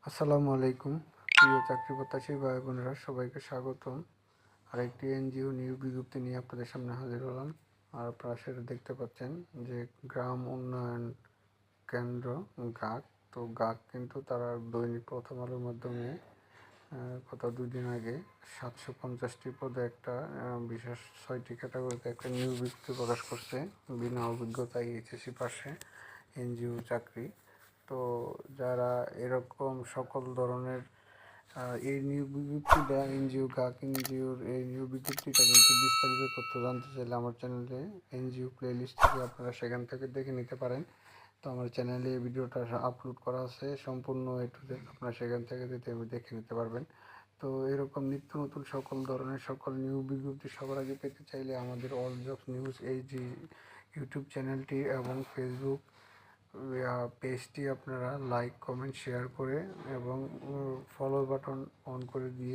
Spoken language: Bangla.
আসসালামু আলাইকুম। প্রিয় চাকরি প্রত্যাশী ভাই বোনেরা, সবাইকে স্বাগতম। আরেকটি এনজিও নিয়োগ বিজ্ঞপ্তি নিয়ে আপনাদের সামনে হাজির হলাম। আর আপনারা সেটা দেখতে পাচ্ছেন যে গ্রাম উন্নয়ন কেন্দ্র গাক। তো গাক কিন্তু তারা দৈনিক প্রথম আলোর মাধ্যমে গত 2 দিন আগে 750টি পদে একটা বিশেষ 6টি ক্যাটাগরিতে একটা নিয়োগ বিজ্ঞপ্তি প্রকাশ করছে। বিনা অভিজ্ঞতায় এইচএসসি পাশে এনজিও চাকরি। তো যারা এরকম সকল ধরনের এই নিয়োগ বিজ্ঞপ্তিটা এনজিও গাক এনজিওর এই নিয়োগ বিজ্ঞপ্তিটা কিন্তু বিস্তারিত তথ্য জানতে চাইলে আমার চ্যানেলে এনজিও প্লেলিস্ট থেকে আপনারা সেখান থেকে দেখে নিতে পারেন। তো আমার চ্যানেলে এই ভিডিওটা আপলোড করা আছে সম্পূর্ণ আপনারা সেখান থেকে দেখে নিতে পারবেন। তো এরকম নিত্য নতুন সকল ধরনের সকল নিয়োগ বিজ্ঞপ্তি সবার আগে পেতে চাইলে আমাদের অল জবস নিউজ এই যে ইউটিউব চ্যানেলটি এবং ফেসবুক পেজটি আপনারা লাইক কমেন্ট শেয়ার করে এবং ফলো বাটন অন করে দিয়ে